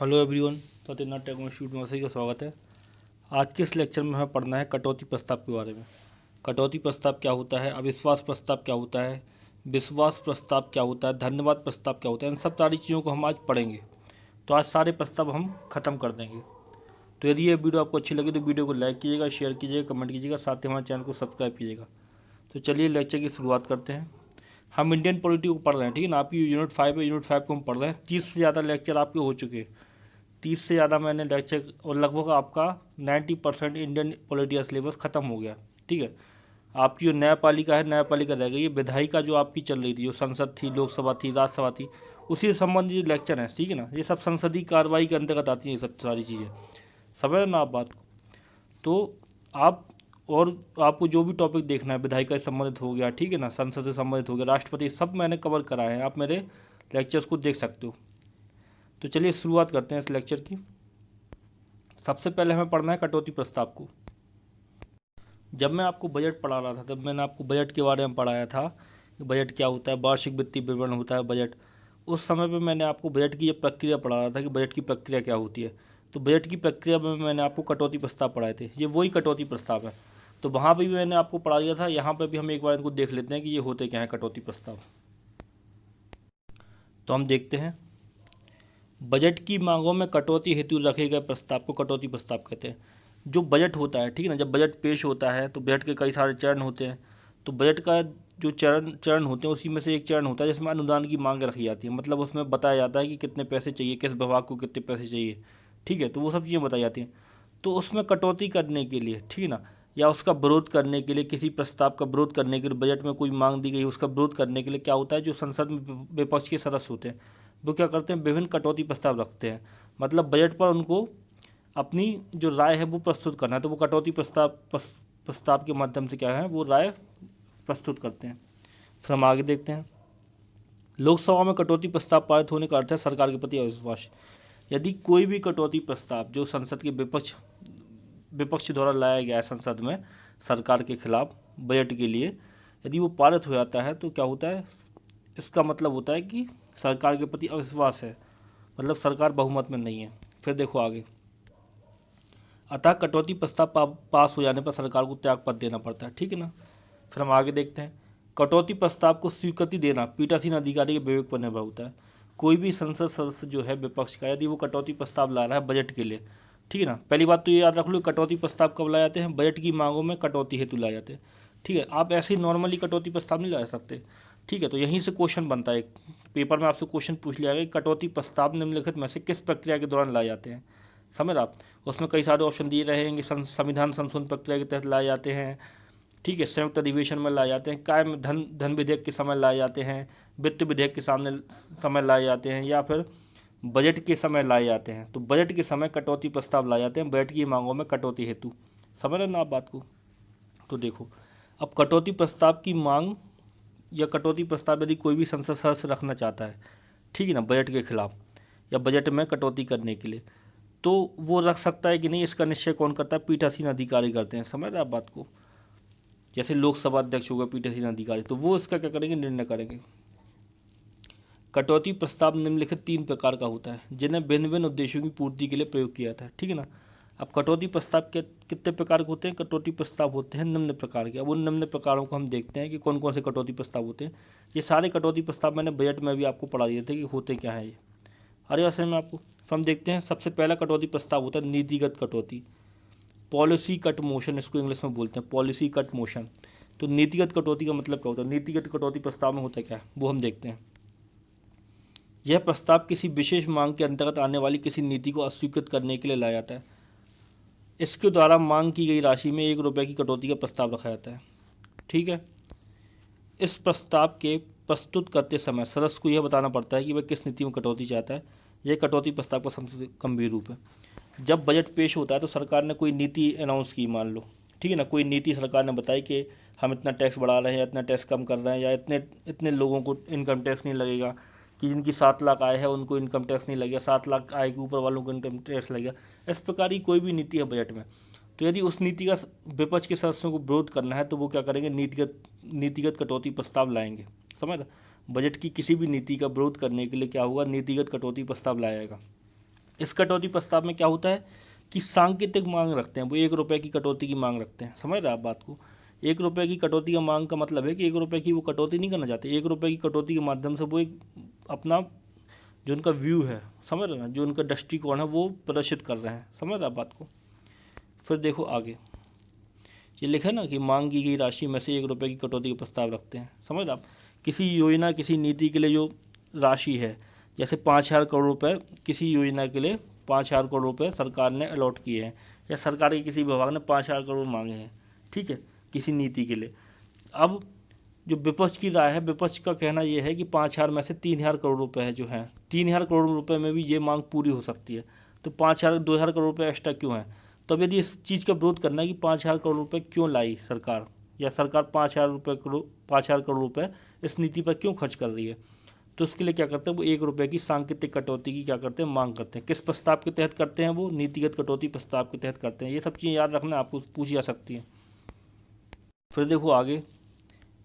Hello everyone. तो तेना take institute में सभी का स्वागत है। आज के इस लेक्चर में हमें पढ़ना है कटौती प्रस्ताव के बारे में। कटौती प्रस्ताव क्या होता है, अविश्वास प्रस्ताव क्या होता है, विश्वास प्रस्ताव क्या होता है, धन्यवाद प्रस्ताव क्या होता है, इन सब सारी चीज़ों को हम आज पढ़ेंगे। तो आज सारे प्रस्ताव हम ख़त्म कर देंगे। तो यदि ये वीडियो आपको अच्छी लगी तो वीडियो को लाइक कीजिएगा, शेयर कीजिएगा, कमेंट कीजिएगा, साथ ही हमारे चैनल को सब्सक्राइब कीजिएगा। तो चलिए लेक्चर की शुरुआत करते हैं। हम इंडियन पॉलिटी को पढ़ रहे हैं, ठीक है ना। आपकी यूनिट 5 है, यूनिट 5 को हम पढ़ रहे हैं। 30 से ज़्यादा लेक्चर आपके हो चुके हैं। 30 से ज़्यादा मैंने लेक्चर, और लगभग आपका 90% इंडियन पॉलिटी का सिलेबस ख़त्म हो गया, ठीक है। आपकी जो न्यायपालिका है, न्यायपालिका रह गई। ये विधायिका जो आपकी चल रही थी, जो संसद थी, लोकसभा थी, राज्यसभा थी, उसी से संबंधित लेक्चर हैं, ठीक है ना। ये सब संसदीय कार्रवाई के अंतर्गत आती हैं, ये सब सारी चीज़ें। समझ रहे ना आप बात को। तो आप, और आपको जो भी टॉपिक देखना है, विधायिका से संबंधित हो गया, ठीक है ना, संसद से संबंधित हो गया, राष्ट्रपति, सब मैंने कवर कराए हैं। आप मेरे लेक्चर्स को देख सकते हो। तो चलिए शुरुआत करते हैं इस लेक्चर की। सबसे पहले हमें पढ़ना है कटौती प्रस्ताव को। जब मैं आपको बजट पढ़ा रहा था तब मैंने आपको बजट के बारे में पढ़ाया था कि बजट क्या होता है, वार्षिक वित्तीय विवरण होता है बजट। उस समय पे मैंने आपको बजट की ये प्रक्रिया पढ़ा रहा था कि बजट की प्रक्रिया क्या होती है। तो बजट की प्रक्रिया में मैंने आपको कटौती प्रस्ताव पढ़ाए थे। ये वही कटौती प्रस्ताव है। तो वहाँ पर भी मैंने आपको पढ़ा दिया था। यहाँ पर भी हम एक बार इनको देख लेते हैं कि ये होते क्या हैं कटौती प्रस्ताव। तो हम देखते हैं, बजट की मांगों में कटौती हेतु रखे गए प्रस्ताव को कटौती प्रस्ताव कहते हैं। जो बजट होता है, ठीक है ना, जब बजट पेश होता है तो बजट के कई सारे चरण होते हैं। तो बजट का जो चरण चरण होते हैं उसी में से एक चरण होता है जिसमें अनुदान की मांग रखी जाती है। मतलब उसमें बताया जाता है कि कितने पैसे चाहिए, किस विभाग को कितने पैसे चाहिए, ठीक है। तो वो सब चीज़ें बताई जाती हैं। तो उसमें कटौती करने के लिए, ठीक है ना, या उसका विरोध करने के लिए, किसी प्रस्ताव का विरोध करने के लिए, बजट में कोई मांग दी गई उसका विरोध करने के लिए क्या होता है, जो संसद में विपक्ष के सदस्य होते हैं वो क्या करते हैं, विभिन्न कटौती प्रस्ताव रखते हैं। मतलब बजट पर उनको अपनी जो राय है वो प्रस्तुत करना है, तो वो कटौती प्रस्ताव के माध्यम से क्या है, वो राय प्रस्तुत करते हैं। फिर हम आगे देखते हैं, लोकसभा में कटौती प्रस्ताव पारित होने का अर्थ है सरकार के प्रति अविश्वास। यदि कोई भी कटौती प्रस्ताव जो संसद के विपक्ष द्वारा लाया गया है संसद में सरकार के खिलाफ बजट के लिए, यदि वो पारित हो जाता है तो क्या होता है, इसका मतलब होता है कि सरकार के प्रति अविश्वास है, मतलब सरकार बहुमत में नहीं है। फिर देखो आगे, अतः कटौती प्रस्ताव पास हो जाने पर सरकार को त्यागपत्र देना पड़ता है, ठीक है ना। फिर हम आगे देखते हैं, कटौती प्रस्ताव को स्वीकृति देना पीठासीन अधिकारी के विवेक पर निर्भर होता है। कोई भी संसद सदस्य जो है विपक्ष का, यदि वो कटौती प्रस्ताव ला रहा है बजट के लिए, ठीक है ना, पहली बात तो ये याद रख लो, कटौती प्रस्ताव कब लाए जाते हैं, बजट की मांगों में कटौती हेतु लाए जाते हैं, ठीक है। आप ऐसे ही नॉर्मली कटौती प्रस्ताव नहीं ला सकते, ठीक है। तो यहीं से क्वेश्चन बनता है, पेपर में आपसे क्वेश्चन पूछ लिया गया, कटौती प्रस्ताव निम्नलिखित में से किस प्रक्रिया के दौरान लाए जाते हैं। समझ आप, उसमें कई सारे ऑप्शन दिए रहेंगे। संविधान संशोधन प्रक्रिया के तहत लाए जाते हैं, ठीक है, संयुक्त अधिवेशन में लाए जाते हैं, कायम धन विधेयक के समय लाए जाते हैं, वित्त विधेयक के सामने समय लाए जाते हैं, या फिर बजट के समय लाए जाते हैं। तो बजट के समय कटौती प्रस्ताव लाए जाते हैं, बजट की मांगों में कटौती हेतु। समझ रहे ना आप बात को। तो देखो, अब कटौती प्रस्ताव की मांग या कटौती प्रस्ताव यदि कोई भी संसद सदस्य रखना चाहता है, ठीक है ना, बजट के खिलाफ या बजट में कटौती करने के लिए, तो वो रख सकता है कि नहीं, इसका निश्चय कौन करता है, पीठासीन अधिकारी करते हैं। समझ रहे आप बात को। जैसे लोकसभा अध्यक्ष होगा पीठासीन अधिकारी, तो वो इसका क्या करेंगे, निर्णय करेंगे। कटौती प्रस्ताव निम्नलिखित 3 प्रकार का होता है जिन्हें भिन्न भिन्न उद्देश्यों की पूर्ति के लिए प्रयोग किया जाता है, ठीक है ना। अब कटौती प्रस्ताव के कितने प्रकार के होते हैं, कटौती प्रस्ताव होते हैं निम्न प्रकार के। अब उन निम्न प्रकारों को हम देखते हैं कि कौन कौन से कटौती प्रस्ताव होते हैं। ये सारे कटौती प्रस्ताव मैंने बजट में भी आपको पढ़ा दिए थे कि होते क्या है ये। अरे वैसे में आपको, फिर हम देखते हैं, सबसे पहला कटौती प्रस्ताव होता है नीतिगत कटौती, पॉलिसी कट मोशन, इसको इंग्लिश में बोलते हैं पॉलिसी कट मोशन। तो नीतिगत कटौती का मतलब क्या होता है, नीतिगत कटौती प्रस्ताव में होता क्या है वो हम देखते हैं। यह प्रस्ताव किसी विशेष मांग के अंतर्गत आने वाली किसी नीति को अस्वीकृत करने के लिए लाया जाता है। इसके द्वारा मांग की गई राशि में 1 रुपये की कटौती का प्रस्ताव रखा जाता है, ठीक है। इस प्रस्ताव के प्रस्तुत करते समय सदस्य को यह बताना पड़ता है कि वह किस नीति में कटौती चाहता है। यह कटौती प्रस्ताव का सबसे गंभीर रूप है। जब बजट पेश होता है तो सरकार ने कोई नीति अनाउंस की, मान लो, ठीक है ना, कोई नीति सरकार ने बताई कि हम इतना टैक्स बढ़ा रहे हैं या इतना टैक्स कम कर रहे हैं, या इतने इतने लोगों को इनकम टैक्स नहीं लगेगा, कि जिनकी 7 लाख आय है उनको इनकम टैक्स नहीं लगेगा, 7 लाख आय के ऊपर वालों को इनकम टैक्स लगेगा। इस प्रकार की कोई भी नीति है बजट में, तो यदि उस नीति का विपक्ष के सदस्यों को विरोध करना है तो वो क्या करेंगे, नीतिगत कटौती प्रस्ताव लाएंगे। समझ, बजट की किसी भी नीति का विरोध करने के लिए क्या होगा, नीतिगत कटौती प्रस्ताव लाया जाएगा। इस कटौती प्रस्ताव में क्या होता है कि सांकेतिक मांग रखते हैं, वो 1 रुपये की कटौती की मांग रखते हैं। समझ रहे हैं आप बात को? 1 रुपये की कटौती का मांग का मतलब है कि 1 रुपये की वो कटौती नहीं करना चाहते, 1 रुपये की कटौती के माध्यम से वो एक अपना जो उनका व्यू है, समझ रहे हैं ना, जो उनका दृष्टिकोण है वो प्रदर्शित कर रहे हैं। समझ रहे हैं आप बात को? फिर देखो आगे, ये लिखा है ना कि मांग की गई राशि में से 1 रुपये की कटौती का प्रस्ताव रखते हैं। समझ रहे आप? किसी योजना, किसी नीति के लिए जो राशि है, जैसे 5,000 करोड़ रुपए किसी योजना के लिए 5,000 करोड़ रुपए सरकार ने अलॉट किए हैं, या सरकार के किसी विभाग ने 5,000 करोड़ मांगे हैं, ठीक है, किसी नीति के लिए। अब जो विपक्ष की राय है, विपक्ष का कहना यह है कि 5,000 में से 3,000 करोड़ रुपए है जो हैं, 3,000 करोड़ रुपए में भी ये मांग पूरी हो सकती है, तो 5,000 2,000 करोड़ रुपए एक्स्ट्रा क्यों है? तो अब यदि इस चीज़ का विरोध करना है कि 5,000 करोड़ रुपए क्यों लाई सरकार, या सरकार 5,000 करोड़ रुपए इस नीति पर क्यों खर्च कर रही है, तो उसके लिए क्या करते हैं, वो 1 रुपये की सांकेतिक कटौती की क्या करते हैं, मांग करते हैं। किस प्रस्ताव के तहत करते हैं? वो नीतिगत कटौती प्रस्ताव के तहत करते हैं। ये सब चीज़ें याद रखना, आपको पूछी जा सकती हैं। फिर देखो आगे,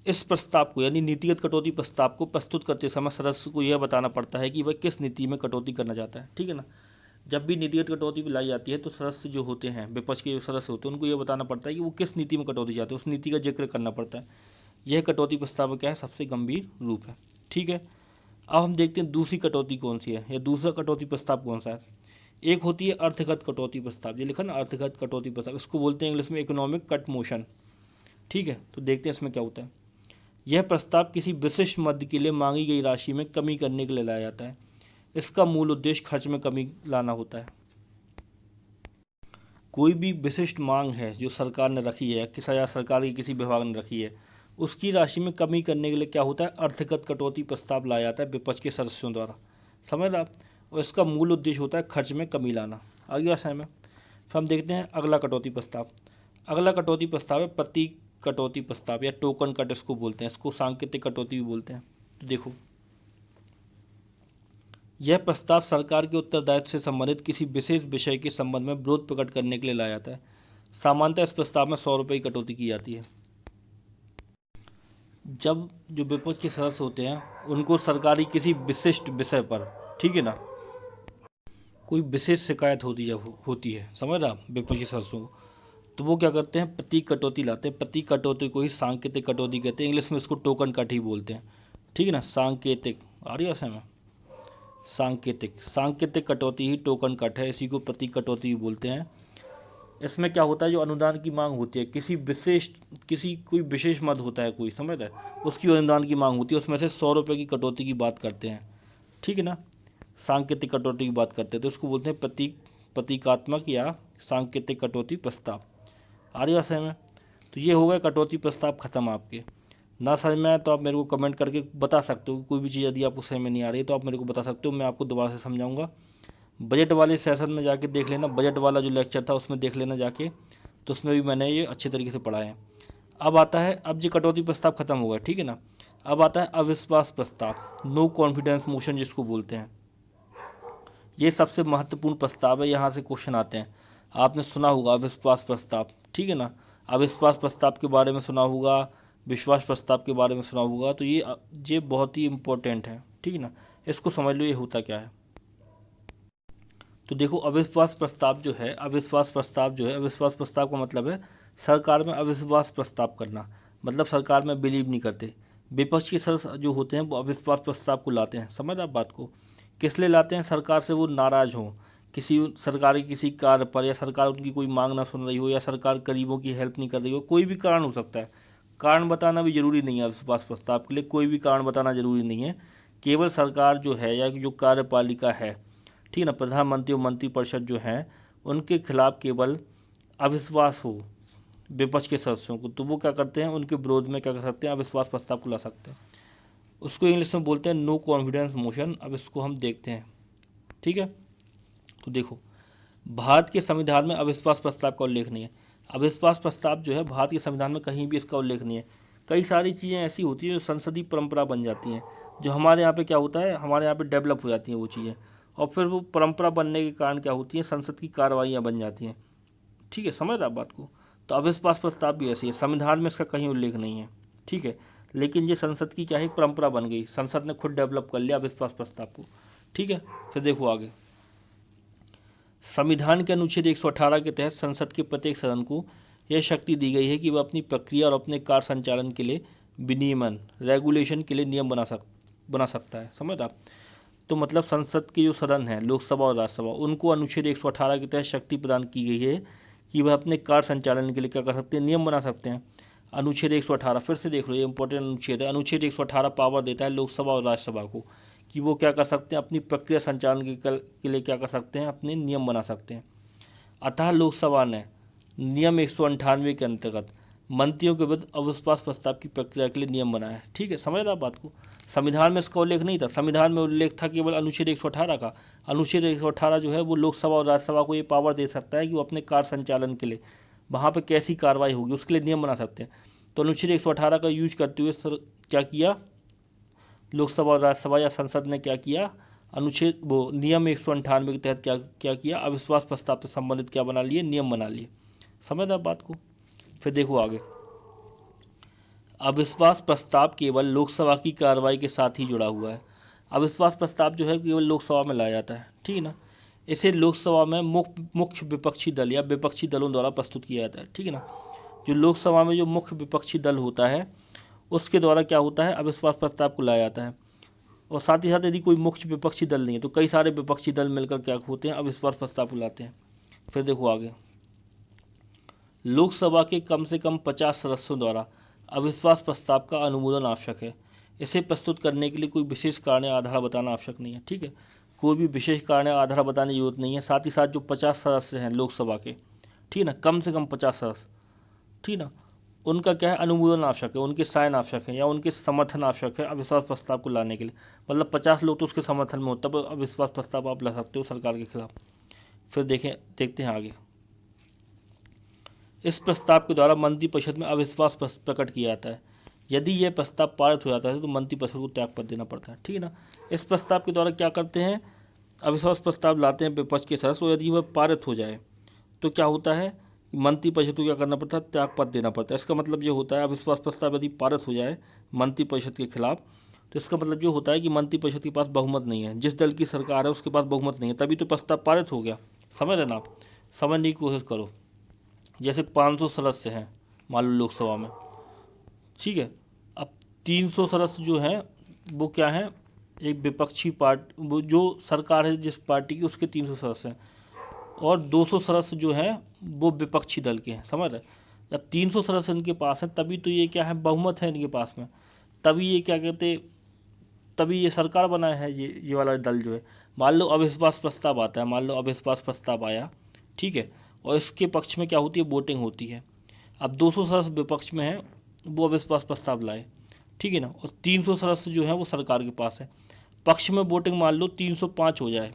इस प्रस्ताव को यानी नीतिगत कटौती प्रस्ताव को प्रस्तुत करते समय सदस्य को यह बताना पड़ता है कि वह किस नीति में कटौती करना चाहता है, ठीक है ना। जब भी नीतिगत कटौती लाई जाती है तो सदस्य जो होते हैं, विपक्ष के जो सदस्य होते हैं, उनको यह बताना पड़ता है कि वो किस नीति में कटौती चाहते हैं, उस नीति का जिक्र करना पड़ता है। यह कटौती प्रस्ताव क्या है, सबसे गंभीर रूप है, ठीक है। अब हम देखते हैं दूसरी कटौती कौन सी है, या दूसरा कटौती प्रस्ताव कौन सा है। एक होती है अर्थगत कटौती प्रस्ताव, ये लिखा ना अर्थगत कटौती प्रस्ताव, इसको बोलते हैं इंग्लिश में इकोनॉमिक कट मोशन, ठीक है। तो देखते हैं इसमें क्या होता है। यह प्रस्ताव किसी विशिष्ट मद के लिए मांगी गई राशि में कमी करने के लिए लाया जाता है। इसका मूल उद्देश्य खर्च में कमी लाना होता है। कोई भी विशिष्ट मांग है जो सरकार ने रखी है, या सरकार की किसी विभाग ने रखी है, उसकी राशि में कमी करने के लिए क्या होता है, अर्थगत कटौती प्रस्ताव लाया जाता है विपक्ष के सदस्यों द्वारा। समझ रहे आप? और इसका मूल उद्देश्य होता है खर्च में कमी लाना। आगे बात में फिर हम देखते हैं अगला कटौती प्रस्ताव। अगला कटौती प्रस्ताव है प्रतीक कटौती प्रस्ताव, या टोकन कट इसको बोलते हैं, इसको सांकेतिक कटौती भी बोलते हैं। तो देखो, यह प्रस्ताव सरकार के उत्तरदायित्व से संबंधित किसी विशेष विषय के संबंध में विरोध प्रकट करने के लिए लाया जाता है। सामान्यतः इस प्रस्ताव में 100 रुपये की कटौती की जाती है। जब जो विपक्ष के सदस्य होते हैं उनको सरकारी किसी विशिष्ट विषय पर, ठीक है ना, कोई विशेष शिकायत होती है, समझ रहे आप, विपक्ष के सदस्यों को, तो वो क्या करते हैं, प्रतीक कटौती लाते हैं। प्रतीक कटौती को ही सांकेतिक कटौती कहते हैं, इंग्लिश में इसको टोकन कट ही बोलते हैं, ठीक है ना। सांकेतिक आ रही है में सांकेतिक कटौती ही टोकन कट है, इसी को प्रतीक कटौती भी बोलते हैं। इसमें क्या होता है, जो अनुदान की मांग होती है, कोई विशेष मद होता है कोई, समझ रहे हैं, उसकी अनुदान की मांग होती है, उसमें से 100 रुपये की कटौती की बात करते हैं, ठीक है ना। सांकेतिक कटौती की बात करते हैं तो उसको बोलते हैं प्रतीकात्मक या सांकेतिक कटौती प्रस्ताव। आ रही है में? तो ये हो गया कटौती प्रस्ताव खत्म। आपके ना समझ में आए तो आप मेरे को कमेंट करके बता सकते हो, कोई भी चीज़ यदि आपको समझ में नहीं आ रही है तो आप मेरे को बता सकते हो, मैं आपको दोबारा से समझाऊंगा। बजट वाले सेशन में जाके देख लेना, बजट वाला जो लेक्चर था उसमें देख लेना जाके, तो उसमें भी मैंने ये अच्छे तरीके से पढ़ाया है। अब आता है, अब जो कटौती प्रस्ताव खत्म हो गया, ठीक है ना। अब आता है अविश्वास प्रस्ताव, नो कॉन्फिडेंस मोशन जिसको बोलते हैं। ये सबसे महत्वपूर्ण प्रस्ताव है, यहाँ से क्वेश्चन आते हैं। आपने सुना होगा अविश्वास प्रस्ताव, ठीक है ना। अविश्वास प्रस्ताव के बारे में सुना होगा, विश्वास प्रस्ताव के बारे में सुना होगा, तो ये बहुत ही इम्पोर्टेंट है, ठीक है ना। इसको समझ लो ये होता क्या है। तो देखो, अविश्वास प्रस्ताव जो है, अविश्वास प्रस्ताव का मतलब है सरकार में अविश्वास प्रस्ताव करना, मतलब सरकार में बिलीव नहीं करते। विपक्ष के सदस्य जो होते हैं वो अविश्वास प्रस्ताव को लाते हैं। समझ आप बात को? किस लिए लाते हैं? सरकार से वो नाराज़ हो, किसी सरकारी किसी कार्य पर, या सरकार उनकी कोई मांग ना सुन रही हो, या सरकार गरीबों की हेल्प नहीं कर रही हो, कोई भी कारण हो सकता है। कारण बताना भी जरूरी नहीं है अविश्वास प्रस्ताव के लिए, कोई भी कारण बताना जरूरी नहीं है। केवल सरकार जो है, या जो कार्यपालिका है, ठीक है ना, प्रधानमंत्री और मंत्रिपरिषद जो हैं, उनके खिलाफ केवल अविश्वास हो विपक्ष के सदस्यों को, तो वो क्या करते हैं, उनके विरोध में क्या कर सकते हैं, अविश्वास प्रस्ताव को ला सकते हैं। उसको इंग्लिश में बोलते हैं नो कॉन्फिडेंस मोशन। अब इसको हम देखते हैं, ठीक है। तो देखो, भारत के संविधान में अविश्वास प्रस्ताव का उल्लेख नहीं है। अविश्वास प्रस्ताव जो है भारत के संविधान में कहीं भी इसका उल्लेख नहीं है। कई सारी चीज़ें ऐसी होती हैं जो संसदीय परंपरा बन जाती हैं, जो हमारे यहाँ पे क्या होता है, हमारे यहाँ पे डेवलप हो जाती हैं वो चीज़ें, और फिर वो परंपरा बनने के कारण क्या होती हैं, संसद की कार्रवाइयाँ बन जाती हैं, ठीक है। समझ रहे आप बात को? तो अविश्वास प्रस्ताव भी ऐसी है, संविधान में इसका कहीं उल्लेख नहीं है, ठीक है, लेकिन ये संसद की क्या है, परंपरा बन गई, संसद ने खुद डेवलप कर लिया अविश्वास प्रस्ताव को, ठीक है। फिर देखो आगे, संविधान के अनुच्छेद 118 के तहत संसद के प्रत्येक सदन को यह शक्ति दी गई है कि वह अपनी प्रक्रिया और अपने कार्य संचालन के लिए विनियमन रेगुलेशन के लिए नियम बना सकता है। समझ आप? तो मतलब संसद के जो सदन हैं, लोकसभा और राज्यसभा, उनको अनुच्छेद 118 के तहत शक्ति प्रदान की गई है कि वह अपने कार्य संचालन के लिए क्या कर सकते हैं, नियम बना सकते हैं। अनुच्छेद 118 फिर से देख लो, ये इंपॉर्टेंट अनुच्छेद है। अनुच्छेद 118 पावर देता है लोकसभा और राज्यसभा को कि वो क्या कर सकते हैं, अपनी प्रक्रिया संचालन के लिए क्या कर सकते हैं, अपने नियम बना सकते हैं। अतः लोकसभा ने नियम 198 के अंतर्गत मंत्रियों के विरुद्ध अविश्वास प्रस्ताव की प्रक्रिया के लिए नियम बनाया है। ठीक है, समझ रहा बात को? संविधान में इसका उल्लेख नहीं था, संविधान में उल्लेख था केवल अनुच्छेद 118 का। अनुच्छेद 118 जो है वो लोकसभा और राज्यसभा को ये पावर दे सकता है कि वो अपने कार्य संचालन के लिए वहाँ पे कैसी कार्रवाई होगी उसके लिए नियम बना सकते हैं। तो अनुच्छेद 118 का यूज करते हुए क्या किया लोकसभा और राज्यसभा या संसद ने, क्या किया, अनुच्छेद वो नियम 198 के तहत क्या किया, अविश्वास प्रस्ताव से संबंधित क्या बना लिए, नियम बना लिए। समझ आप बात को? फिर देखो आगे, अविश्वास प्रस्ताव केवल लोकसभा की कार्रवाई के साथ ही जुड़ा हुआ है। अविश्वास प्रस्ताव जो है केवल लोकसभा में लाया जाता है, ठीक है ना। इसे लोकसभा में मुख्य विपक्षी दल या विपक्षी दलों द्वारा प्रस्तुत किया जाता है, ठीक है ना। जो लोकसभा में जो मुख्य विपक्षी दल होता है उसके द्वारा क्या होता है, अविश्वास प्रस्ताव को लाया जाता है। और साथ ही साथ यदि कोई मुख्य विपक्षी दल नहीं है तो कई सारे विपक्षी दल मिलकर क्या होते हैं, अविश्वास प्रस्ताव को लाते हैं। फिर देखो आगे, लोकसभा के कम से कम 50 सदस्यों द्वारा अविश्वास प्रस्ताव का अनुमोदन आवश्यक है। इसे प्रस्तुत करने के लिए कोई विशेष कारण या आधार बताना आवश्यक नहीं है, ठीक है। कोई भी विशेष कारण या आधार बताने की जरूरत नहीं है। साथ ही साथ जो 50 सदस्य हैं लोकसभा के, ठीक है ना, कम से कम 50 सदस्य, ठीक है ना, उनका क्या है, अनुमोदन आवश्यक है, उनके साइन आवश्यक है या उनके समर्थन आवश्यक है अविश्वास प्रस्ताव को लाने के लिए। मतलब 50 लोग तो उसके समर्थन में हो तब अविश्वास प्रस्ताव आप ला सकते हो सरकार के खिलाफ। फिर देखते हैं आगे, इस प्रस्ताव के द्वारा मंत्रिपरिषद में अविश्वास प्रकट किया जाता है। यदि यह प्रस्ताव पारित हो जाता है तो मंत्रिपरिषद को त्यागपत्र देना पड़ता है, ठीक है ना। इस प्रस्ताव के द्वारा क्या करते हैं, अविश्वास प्रस्ताव लाते हैं विपक्ष के सदस्य, और यदि वह पारित हो जाए तो क्या होता है, मंत्रिपरिषद को क्या करना पड़ता है, त्यागपत्र देना पड़ता है। इसका मतलब ये होता है, अविश्वास प्रस्ताव यदि पारित हो जाए मंत्रिपरिषद के खिलाफ तो इसका मतलब ये होता है कि मंत्रिपरिषद के पास बहुमत नहीं है, जिस दल की सरकार है उसके पास बहुमत नहीं है, तभी तो प्रस्ताव पारित हो गया। समझ लेना, आप समझने की कोशिश करो। जैसे 500 सदस्य हैं मान लो लोकसभा में, ठीक है। अब 300 सदस्य जो हैं वो क्या हैं, एक विपक्षी पार्टी, वो जो सरकार है जिस पार्टी की उसके 300 सदस्य हैं, और 200 सदस्य जो हैं वो विपक्षी दल के हैं। समझ रहे? जब 300 सदस्य इनके पास हैं तभी तो ये क्या है, बहुमत है इनके पास में, तभी ये क्या कहते, तभी ये सरकार बना है ये वाला दल जो है। मान लो अविश्वास प्रस्ताव आता है, मान लो अविश्वास प्रस्ताव आया, ठीक है, और इसके पक्ष में क्या होती है, वोटिंग होती है। अब 200 सदस्य विपक्ष में हैं, वो अविश्वास प्रस्ताव लाए, ठीक है ना, और 300 सदस्य जो हैं वो सरकार के पास है। पक्ष में वोटिंग मान लो 305 हो जाए,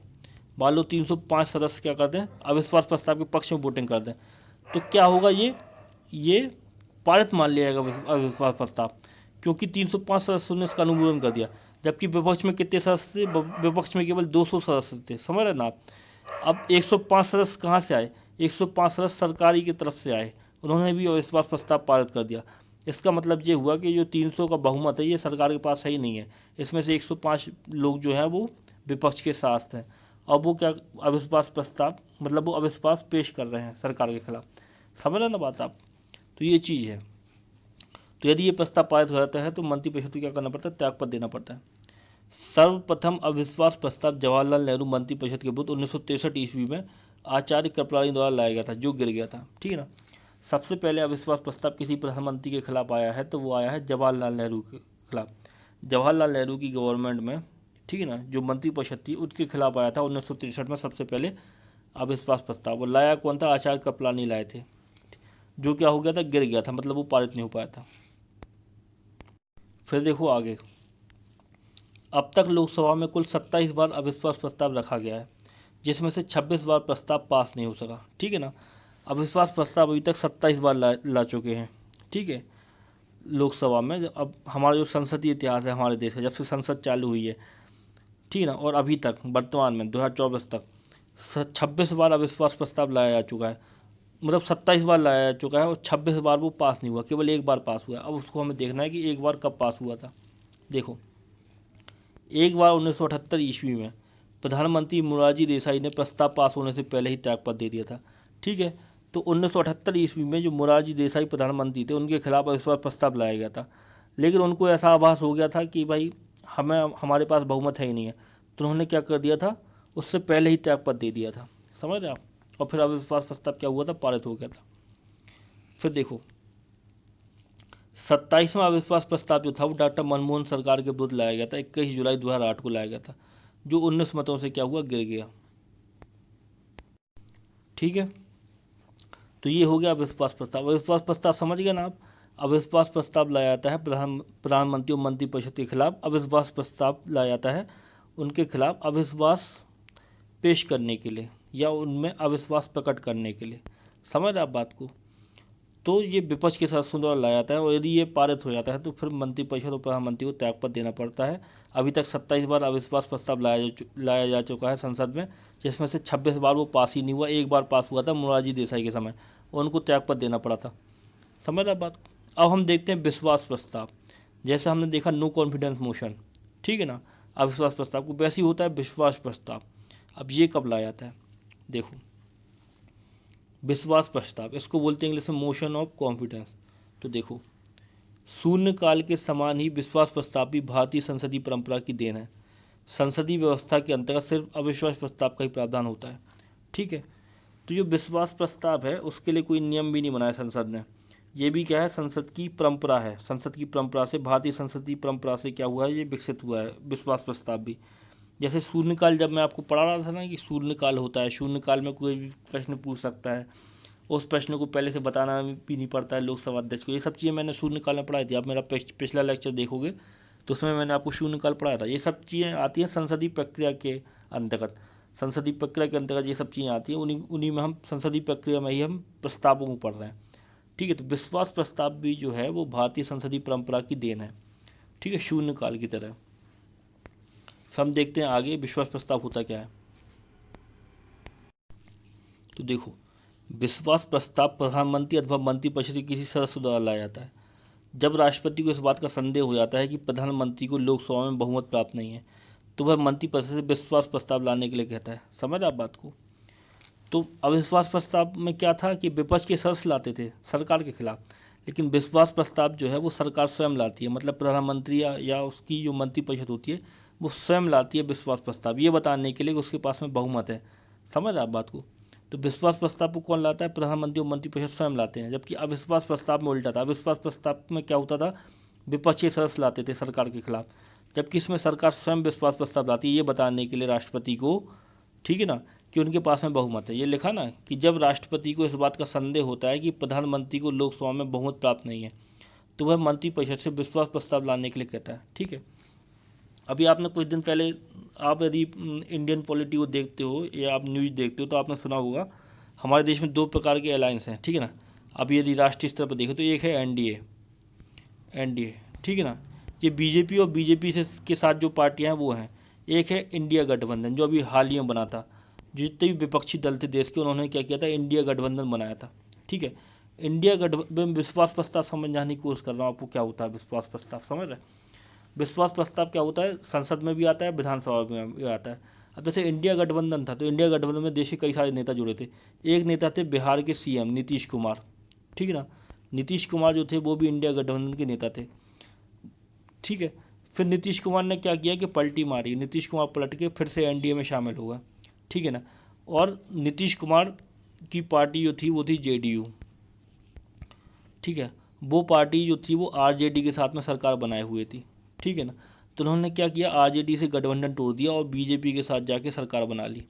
मान लो 305 सदस्य क्या कर दें, अविश्वास प्रस्ताव के पक्ष में वोटिंग कर दें, तो क्या होगा, ये पारित मान लिया जाएगा अविश्वास प्रस्ताव, क्योंकि 305 सदस्यों ने इसका अनुमोदन कर दिया। जबकि विपक्ष में कितने सदस्य थे, विपक्ष में केवल 200 सदस्य थे। समझ रहे ना आप? अब 105 सदस्य कहाँ से आए, 105 सदस्य सरकारी की तरफ से आए, उन्होंने भी अविश्वास प्रस्ताव पारित कर दिया। इसका मतलब ये हुआ कि जो 300 का बहुमत है ये सरकार के पास है ही नहीं है, इसमें से 105 लोग जो है वो विपक्ष के साथ हैं, और वो क्या, अविश्वास प्रस्ताव मतलब वो अविश्वास पेश कर रहे हैं सरकार के खिलाफ। समझ रहे ना बात आप? तो ये चीज़ है। तो यदि ये प्रस्ताव पारित हो जाता है तो मंत्रिपरिषद को क्या करना पड़ता है, त्यागपत्र देना पड़ता है। सर्वप्रथम अविश्वास प्रस्ताव जवाहरलाल नेहरू मंत्रिपरिषद के विरुद्ध 1963 ईस्वी में आचार्य कृपलानी द्वारा लाया गया था, जो गिर गया था, ठीक है ना। सबसे पहले अविश्वास प्रस्ताव किसी प्रधानमंत्री के खिलाफ आया है तो वो आया है जवाहरलाल नेहरू के खिलाफ। जवाहरलाल नेहरू की गवर्नमेंट में, ठीक है ना, जो मंत्रिपरिषद थी उसके खिलाफ आया था 1963 में सबसे पहले अविश्वास प्रस्ताव। वो लाया कौन था, आचार्य कृपलानी लाए थे, जो क्या हो गया था, गिर गया था, मतलब वो पारित नहीं हो पाया था। फिर देखो आगे, अब तक लोकसभा में कुल 27 बार अविश्वास प्रस्ताव रखा गया है, जिसमें से 26 बार प्रस्ताव पास नहीं हो सका, ठीक है ना। अविश्वास प्रस्ताव अभी तक 27 बार ला चुके हैं, ठीक है, लोकसभा में। अब हमारा जो संसदीय इतिहास है हमारे देश का, जब से संसद चालू हुई है, ठीक है ना, और अभी तक वर्तमान में 2024 तक 26 बार अविश्वास प्रस्ताव लाया जा चुका है। मतलब 27 बार लाया जा चुका है और 26 बार वो पास नहीं हुआ, केवल एक बार पास हुआ है। अब उसको हमें देखना है कि एक बार कब पास हुआ था। देखो, एक बार 1978 ईस्वी में प्रधानमंत्री मोरारजी देसाई ने प्रस्ताव पास होने से पहले ही त्यागपत्र दे दिया था। ठीक है, तो 1978 ईस्वी में जो मोरारजी देसाई प्रधानमंत्री थे उनके खिलाफ अविश्वास प्रस्ताव लाया गया था, लेकिन उनको ऐसा आभास हो गया था कि भाई हमारे पास बहुमत है ही नहीं है, तो उन्होंने क्या कर दिया था, उससे पहले ही त्यागपत्र दे दिया था। समझ रहे आप? और फिर अविश्वास प्रस्ताव क्या हुआ था, पारित हो गया था। फिर देखो 27वां अविश्वास प्रस्ताव जो था वो डॉक्टर मनमोहन सरकार के विरुद्ध लाया गया था, 21 जुलाई 2008 को लाया गया था, जो 19 मतों से क्या हुआ, गिर गया। ठीक है, तो ये हो गया अविश्वास प्रस्ताव। अविश्वास प्रस्ताव समझ गए ना आप? अविश्वास प्रस्ताव लाया जाता है प्रधानमंत्री और मंत्रिपरिषद के खिलाफ अविश्वास प्रस्ताव लाया जाता है उनके खिलाफ अविश्वास पेश करने के लिए या उनमें अविश्वास प्रकट करने के लिए। समझ आप बात को? तो ये विपक्ष के सदस्यों द्वारा लाया जाता है, और यदि ये पारित हो जाता है तो फिर मंत्रिपरिषद और प्रधानमंत्री को त्यागपत्र देना पड़ता है। अभी तक 27 बार अविश्वास प्रस्ताव लाया जा चुका है संसद में, जिसमें से 26 बार वो पास ही नहीं हुआ। एक बार पास हुआ था मोरारजी देसाई के समय, और उनको त्यागपत्र देना पड़ा था। समझ रहा बात? अब हम देखते हैं विश्वास प्रस्ताव। जैसे हमने देखा नो कॉन्फिडेंस मोशन, ठीक है ना, अविश्वास प्रस्ताव को, वैसे ही होता है विश्वास प्रस्ताव। अब ये कब लाया जाता है? देखो विश्वास प्रस्ताव, इसको बोलते हैं इंग्लिश में मोशन ऑफ कॉन्फिडेंस। तो देखो शून्यकाल के समान ही विश्वास प्रस्ताव भी भारतीय संसदीय परंपरा की देन है। संसदीय व्यवस्था के अंतर्गत सिर्फ अविश्वास प्रस्ताव का ही प्रावधान होता है। ठीक है, तो जो विश्वास प्रस्ताव है उसके लिए कोई नियम भी नहीं बनाया संसद ने। ये भी क्या है, संसद की परंपरा है। संसद की परंपरा से, भारतीय संसदीय परंपरा से क्या हुआ है, ये विकसित हुआ है विश्वास प्रस्ताव भी। जैसे शून्यकाल, जब मैं आपको पढ़ा रहा था ना कि शून्यकाल होता है, शून्यकाल में कोई भी प्रश्न पूछ सकता है, उस प्रश्न को पहले से बताना भी नहीं पड़ता है लोकसभा अध्यक्ष को। ये सब चीज़ें मैंने शून्यकाल में पढ़ाई थी। आप मेरा पिछला लेक्चर देखोगे तो उसमें मैंने आपको शून्यकाल पढ़ाया था। ये सब चीज़ें आती हैं संसदीय प्रक्रिया के अंतर्गत। संसदीय प्रक्रिया के अंतर्गत ये सब चीज़ें आती हैं, उन्हीं में हम संसदीय प्रक्रिया में ही हम प्रस्तावों को पढ़ रहे हैं। ठीक है, तो विश्वास प्रस्ताव भी जो है वो भारतीय संसदीय परंपरा की देन है। ठीक है, शून्यकाल की तरह। फिर हम देखते हैं आगे विश्वास प्रस्ताव होता क्या है। तो देखो विश्वास प्रस्ताव प्रधानमंत्री अथवा मंत्रिपरिषद के किसी सदस्य द्वारा लाया जाता है जब राष्ट्रपति को इस बात का संदेह हो जाता है कि प्रधानमंत्री को लोकसभा में बहुमत प्राप्त नहीं है, तो वह मंत्रिपरिषद से विश्वास प्रस्ताव लाने के लिए कहता है। समझ आप बात को? तो अविश्वास प्रस्ताव में क्या था कि विपक्ष के सदस्य लाते थे सरकार के खिलाफ, लेकिन विश्वास प्रस्ताव जो है वो सरकार स्वयं लाती है। मतलब प्रधानमंत्री या उसकी जो मंत्रिपरिषद होती है वो स्वयं लाती है विश्वास प्रस्ताव, ये बताने के लिए कि उसके पास में बहुमत है। समझ आप बात को? तो विश्वास प्रस्ताव को कौन लाता है? प्रधानमंत्री और मंत्रिपरिषद स्वयं लाते हैं। जबकि अविश्वास प्रस्ताव में उल्टा था। अविश्वास प्रस्ताव में क्या होता था, विपक्ष के सदस्य लाते थे सरकार के खिलाफ, जबकि इसमें सरकार स्वयं विश्वास प्रस्ताव लाती है, ये बताने के लिए राष्ट्रपति को, ठीक है ना, कि उनके पास में बहुमत है। ये लिखा ना कि जब राष्ट्रपति को इस बात का संदेह होता है कि प्रधानमंत्री को लोकसभा में बहुमत प्राप्त नहीं है, तो वह मंत्रिपरिषद से विश्वास प्रस्ताव लाने के लिए कहता है। ठीक है, अभी आपने कुछ दिन पहले, आप यदि इंडियन पॉलिटी को देखते हो या आप न्यूज़ देखते हो तो आपने सुना होगा हमारे देश में दो प्रकार के अलायंस हैं। ठीक है ना, अभी यदि राष्ट्रीय स्तर पर देखें तो एक है एनडीए, ठीक है ना, ये बीजेपी और बीजेपी से के साथ जो पार्टियां हैं वो हैं। एक है इंडिया गठबंधन, जो अभी हाल ही में बना था। जितने भी विपक्षी दल थे देश के, उन्होंने क्या किया था, इंडिया गठबंधन बनाया था। ठीक है, इंडिया गठबंधन, विश्वास प्रस्ताव समझाने की कोशिश कर रहा हूँ आपको क्या होता है विश्वास प्रस्ताव। समझ रहे? विश्वास प्रस्ताव क्या होता है, संसद में भी आता है, विधानसभा में भी आता है। अब जैसे इंडिया गठबंधन था, तो इंडिया गठबंधन में देश के कई सारे नेता जुड़े थे। एक नेता थे बिहार के सीएम नीतीश कुमार। ठीक है ना, नीतीश कुमार जो थे वो भी इंडिया गठबंधन के नेता थे। ठीक है, फिर नीतीश कुमार ने क्या किया कि पलटी मारी, नीतीश कुमार पलट के फिर से एनडीए में शामिल हुआ। ठीक है ना, और नीतीश कुमार की पार्टी जो थी वो थी जेडीयू। ठीक है, वो पार्टी जो थी वो आरजेडी के साथ में सरकार बनाए हुए थी। ठीक है ना, तो उन्होंने क्या किया, आरजेडी से गठबंधन तोड़ दिया और बीजेपी के साथ जाके सरकार बना ली।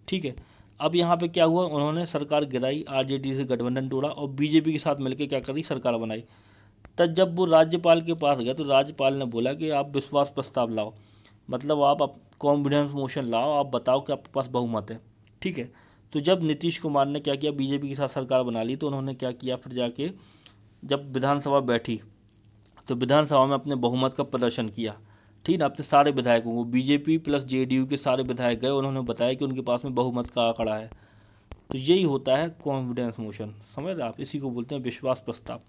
ठीक है, अब यहाँ पे क्या हुआ, उन्होंने सरकार गिराई, आरजेडी से गठबंधन तोड़ा और बीजेपी के साथ मिलकर क्या करी, सरकार बनाई। तब जब वो राज्यपाल के पास गया तो राज्यपाल ने बोला कि आप विश्वास प्रस्ताव लाओ, मतलब आप कॉन्फिडेंस मोशन लाओ, आप बताओ कि आपके पास बहुमत है। ठीक है, तो जब नीतीश कुमार ने क्या किया, बीजेपी के साथ सरकार बना ली, तो उन्होंने क्या किया, फिर जाके जब विधानसभा बैठी तो विधानसभा में अपने बहुमत का प्रदर्शन किया। ठीक है, अपने सारे विधायकों को, बीजेपी प्लस जेडीयू के सारे विधायक गए, उन्होंने बताया कि उनके पास में बहुमत का आंकड़ा है। तो यही होता है कॉन्फिडेंस मोशन। समझ रहे आप? इसी को बोलते हैं विश्वास प्रस्ताव।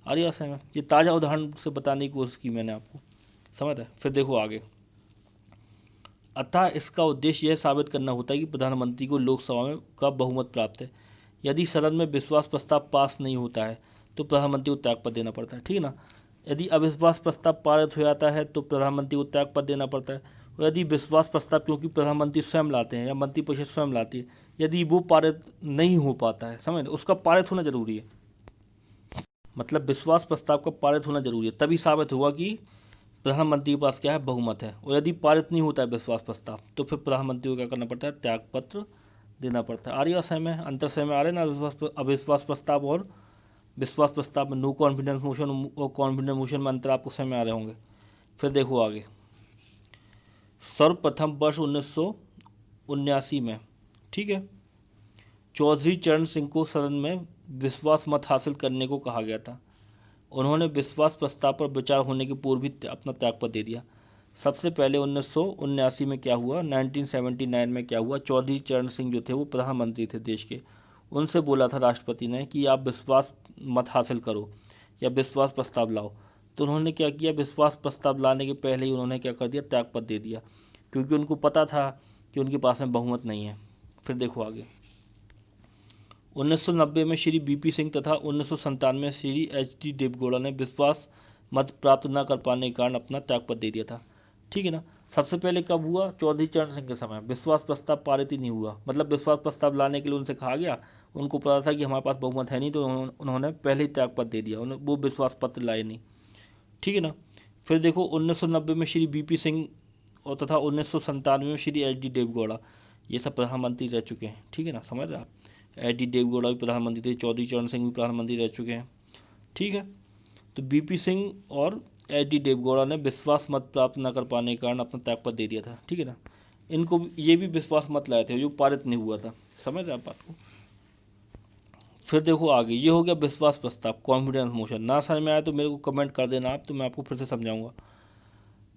आ रही है में, ये ताज़ा उदाहरण से बताने की कोशिश की मैंने आपको। समझ रहे? फिर देखो आगे अतः इसका उद्देश्य यह साबित करना होता है कि प्रधानमंत्री को लोकसभा में का बहुमत प्राप्त है। यदि सदन में विश्वास प्रस्ताव पास नहीं होता है तो प्रधानमंत्री को त्यागपत्र देना पड़ता है, ठीक है ना। यदि अविश्वास प्रस्ताव पारित हो जाता है तो प्रधानमंत्री को त्यागपत्र देना पड़ता है। और यदि विश्वास प्रस्ताव, क्योंकि प्रधानमंत्री स्वयं लाते हैं या मंत्रिपरिषद स्वयं लाती है, यदि वो पारित नहीं हो पाता है, समझ, उसका पारित होना जरूरी है। मतलब विश्वास प्रस्ताव का पारित होना जरूरी है, तभी साबित होगा कि प्रधानमंत्री के पास क्या है, बहुमत है। और यदि पारित नहीं होता है विश्वास प्रस्ताव तो फिर प्रधानमंत्री को क्या करना पड़ता है, त्यागपत्र देना पड़ता है। आ रही है समय अंतर समय आ रहे ना, अविश्वास प्रस्ताव और विश्वास प्रस्ताव में नो कॉन्फिडेंस मोशन और कॉन्फिडेंस मोशन में अंतर आपको समझ में आ रहे होंगे। फिर देखो आगे, सर्वप्रथम वर्ष 1979 में, ठीक है, चौधरी चरण सिंह को सदन में विश्वास मत हासिल करने को कहा गया था। उन्होंने विश्वास प्रस्ताव पर विचार होने के पूर्व ही अपना त्यागपत्र दे दिया। सबसे पहले 1979 में क्या हुआ, 1979 में क्या हुआ, चौधरी चरण सिंह जो थे वो प्रधानमंत्री थे देश के, उनसे बोला था राष्ट्रपति ने कि आप विश्वास मत हासिल करो या विश्वास प्रस्ताव लाओ। तो उन्होंने क्या किया, विश्वास प्रस्ताव लाने के पहले ही उन्होंने क्या कर दिया, त्यागपत्र दे दिया, क्योंकि उनको पता था कि उनके पास में बहुमत नहीं है। फिर देखो आगे, 1990 में श्री बीपी सिंह तथा 1997 में श्री एच.डी. देवगौड़ा ने विश्वास मत प्राप्त न कर पाने के कारण अपना त्यागपत्र दे दिया था, ठीक है ना। सबसे पहले कब हुआ, चौधरी चरण सिंह के समय विश्वास प्रस्ताव पारित ही नहीं हुआ, मतलब विश्वास प्रस्ताव लाने के लिए उनसे कहा गया, उनको पता था कि हमारे पास बहुमत है नहीं, तो उन्होंने पहले ही त्यागपत्र दे दिया, वो विश्वास पत्र लाए नहीं, ठीक है ना। फिर देखो 1990 में श्री बीपी सिंह और तथा 1997 में श्री एच.डी. देवगौड़ा, ये सब प्रधानमंत्री रह चुके हैं, ठीक है ना, समझ रहे आप। एच.डी. देवगौड़ा भी प्रधानमंत्री थे, चौधरी चरण सिंह भी प्रधानमंत्री रह चुके हैं, ठीक है। तो बीपी सिंह और एच.डी. देवगौड़ा ने विश्वास मत प्राप्त न कर पाने के कारण अपना त्यागपत्र दे दिया था, ठीक है ना। इनको ये भी विश्वास मत लाए थे जो पारित नहीं हुआ था, समझ रहे आप बात को। फिर देखो आगे, ये हो गया विश्वास प्रस्ताव, कॉन्फिडेंस मोशन। ना समझ में आया तो मेरे को कमेंट कर देना आप, तो मैं आपको फिर से समझाऊंगा।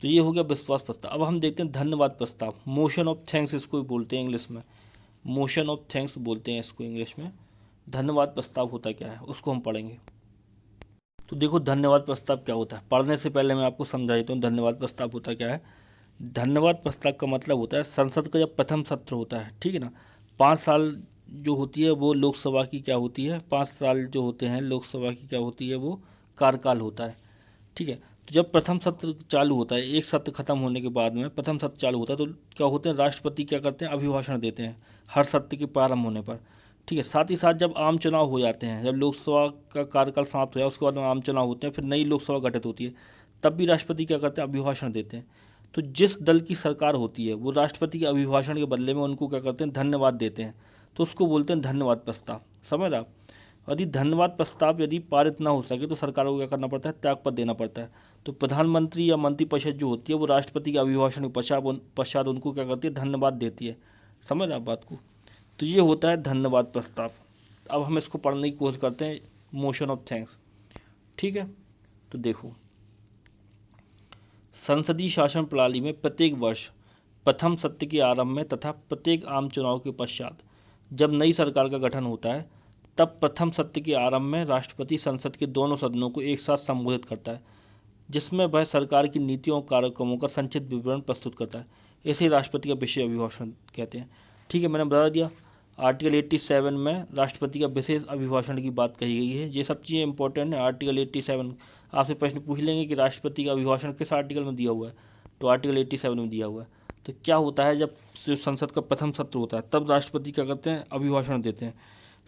तो ये हो गया विश्वास प्रस्ताव। अब हम देखते हैं धन्यवाद प्रस्ताव, मोशन ऑफ थैंक्स इसको बोलते हैं इंग्लिश में, मोशन ऑफ थैंक्स बोलते हैं इसको इंग्लिश में। धन्यवाद प्रस्ताव होता क्या है उसको हम पढ़ेंगे। तो देखो धन्यवाद प्रस्ताव क्या होता है, पढ़ने से पहले मैं आपको समझा देता हूँ धन्यवाद प्रस्ताव होता क्या है। धन्यवाद प्रस्ताव का मतलब होता है संसद का जब प्रथम सत्र होता है, ठीक है ना, 5 साल जो होती है वो लोकसभा की क्या होती है, 5 साल जो होते हैं लोकसभा की क्या होती है, वो कार्यकाल होता है, ठीक है। तो जब प्रथम सत्र चालू होता है, एक सत्र खत्म होने के बाद में प्रथम सत्र चालू होता है, तो क्या होते हैं, राष्ट्रपति क्या करते हैं, अभिभाषण देते हैं हर सत्र के प्रारंभ होने पर, ठीक है। साथ ही साथ जब आम चुनाव हो जाते हैं, जब लोकसभा का कार्यकाल समाप्त हो जाए उसके बाद में आम चुनाव होते हैं, फिर नई लोकसभा गठित होती है, तब भी राष्ट्रपति क्या करते हैं, अभिभाषण देते हैं। तो जिस दल की सरकार होती है वो राष्ट्रपति के अभिभाषण के बदले में उनको क्या करते हैं, धन्यवाद देते हैं, तो उसको बोलते हैं धन्यवाद प्रस्ताव, समझ आप। यदि धन्यवाद प्रस्ताव यदि पारित ना हो सके तो सरकार को क्या करना पड़ता है, त्यागपत्र देना पड़ता है। तो प्रधानमंत्री या मंत्रिपरिषद जो होती है वो राष्ट्रपति के अभिभाषण के पश्चात उनको क्या करती है, धन्यवाद देती है, समझ आप बात को। तो ये होता है धन्यवाद प्रस्ताव। अब हम इसको पढ़ने की कोशिश करते हैं, मोशन ऑफ थैंक्स, ठीक है। तो देखो, संसदीय शासन प्रणाली में प्रत्येक वर्ष प्रथम सत्र के आरंभ में तथा प्रत्येक आम चुनाव के पश्चात जब नई सरकार का गठन होता है, तब प्रथम सत्र के आरंभ में राष्ट्रपति संसद के दोनों सदनों को एक साथ संबोधित करता है, जिसमें वह सरकार की नीतियों और कार्यक्रमों का संक्षिप्त विवरण प्रस्तुत करता है। इसे राष्ट्रपति का विशेष अभिभाषण कहते हैं, ठीक है। मैंने बता दिया आर्टिकल 87 में राष्ट्रपति का विशेष अभिभाषण की बात कही गई है। ये सब चीज़ें इंपॉर्टेंट है। आर्टिकल 87 आपसे प्रश्न पूछ लेंगे कि राष्ट्रपति का अभिभाषण किस आर्टिकल में दिया हुआ है, तो आर्टिकल 87 में दिया हुआ है। तो क्या होता है, जब संसद का प्रथम सत्र होता है तब राष्ट्रपति क्या करते हैं, अभिभाषण देते हैं।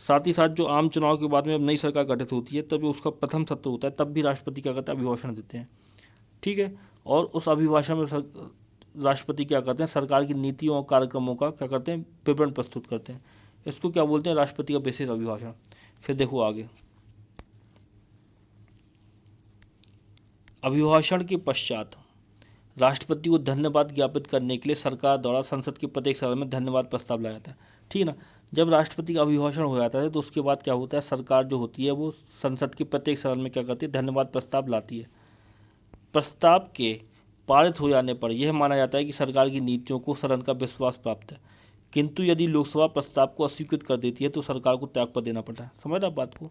साथ ही साथ जो आम चुनाव के बाद में जब नई सरकार गठित होती है तब उसका प्रथम सत्र होता है, तब भी राष्ट्रपति क्या करते हैं, अभिभाषण देते हैं, ठीक है। और उस अभिभाषण में राष्ट्रपति क्या करते हैं, सरकार की नीतियों और कार्यक्रमों का क्या करते हैं, विवरण प्रस्तुत करते हैं। इसको क्या बोलते हैं, राष्ट्रपति का विशेष अभिभाषण। फिर देखो आगे, अभिभाषण के पश्चात राष्ट्रपति को धन्यवाद ज्ञापित करने के लिए सरकार द्वारा संसद के प्रत्येक सदन में धन्यवाद प्रस्ताव लाया जाता है, ठीक है ना। जब राष्ट्रपति का अभिभाषण हो जाता है तो उसके बाद क्या होता है, सरकार जो होती है वो संसद के प्रत्येक सदन में क्या करती है, धन्यवाद प्रस्ताव लाती है। प्रस्ताव के पारित हो जाने पर यह माना जाता है कि सरकार की नीतियों को सदन का विश्वास प्राप्त है, किंतु यदि लोकसभा प्रस्ताव को अस्वीकृत कर देती है तो सरकार को त्यागपत्र देना पड़ता है, समझ आप बात को।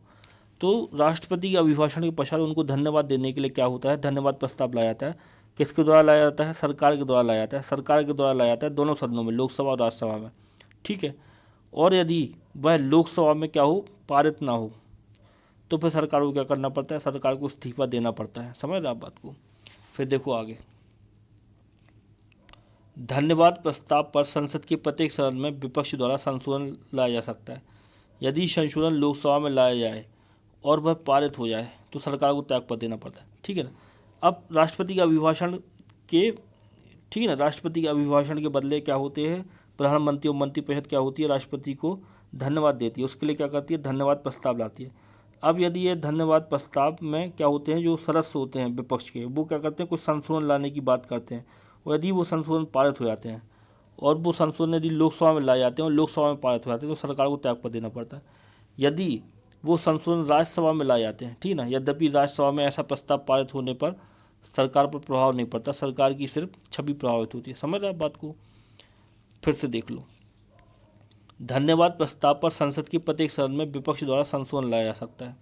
तो राष्ट्रपति के अभिभाषण के पश्चात उनको धन्यवाद देने के लिए क्या होता है, धन्यवाद प्रस्ताव लाया जाता है। किसके द्वारा लाया जाता है? सरकार के द्वारा लाया जाता है। सरकार के द्वारा लाया जाता है दोनों सदनों में, लोकसभा और राज्यसभा में, ठीक है। और यदि वह लोकसभा में क्या हो, पारित ना हो, तो फिर सरकार को क्या करना पड़ता है? सरकार को इस्तीफा देना पड़ता है। समझ रहे आप बात को? फिर देखो आगे, धन्यवाद प्रस्ताव पर संसद के प्रत्येक सदन में विपक्ष द्वारा संशोधन लाया जा सकता है। यदि संशोधन लोकसभा में लाया जाए और वह पारित हो जाए तो सरकार को त्यागपत्र देना पड़ता है, ठीक है ना। अब राष्ट्रपति के अभिभाषण के, ठीक है ना, राष्ट्रपति के अभिभाषण के बदले क्या होते हैं? प्रधानमंत्री और मंत्रिपरिषद क्या होती है? राष्ट्रपति को धन्यवाद देती है, उसके लिए क्या करती है? धन्यवाद प्रस्ताव लाती है। अब यदि ये धन्यवाद प्रस्ताव में क्या होते हैं, जो सदस्य होते हैं विपक्ष के, वो क्या करते हैं? कुछ संशोधन लाने की बात करते हैं, और यदि वो संशोधन पारित हो जाते हैं और वो संशोधन यदि लोकसभा में लाए जाते हैं और लोकसभा में पारित हो जाते हैं तो सरकार को त्यागपत्र देना पड़ता है। यदि वो संशोधन राज्यसभा में लाए जाते हैं, ठीक है ना, यद्यपि राज्यसभा में ऐसा प्रस्ताव पारित होने पर सरकार पर प्रभाव नहीं पड़ता, सरकार की सिर्फ छवि प्रभावित होती है। समझ रहे आप बात को? फिर से देख लो, धन्यवाद प्रस्ताव पर संसद के प्रत्येक सदन में विपक्ष द्वारा संशोधन लाया जा सकता है,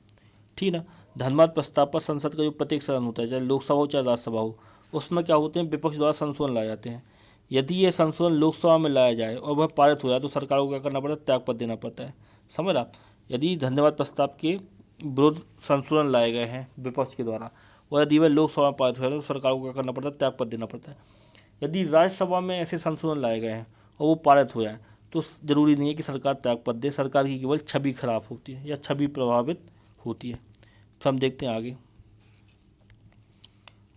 ठीक है ना। धन्यवाद प्रस्ताव पर संसद का जो प्रत्येक सदन होता है, चाहे लोकसभा हो चाहे राज्यसभा हो, उसमें क्या होते हैं? विपक्ष द्वारा संशोधन लाए जाते हैं। यदि ये संशोधन लोकसभा में लाया जाए और वह पारित हो जाए तो सरकार को क्या करना पड़ता है? त्यागपत्र देना पड़ता है। समझ आप? यदि धन्यवाद प्रस्ताव के विरुद्ध संशोधन लाए गए हैं विपक्ष के द्वारा और यदि वह लोकसभा में पारित हो जाए तो सरकार को क्या करना पड़ता है? त्यागपत्र देना पड़ता है। यदि राज्यसभा में ऐसे संशोधन लाए गए हैं और वो पारित हो जाए तो जरूरी नहीं है कि सरकार त्यागपत्र दे, सरकार की केवल छवि खराब होती है या छवि प्रभावित होती है। तो हम देखते हैं आगे,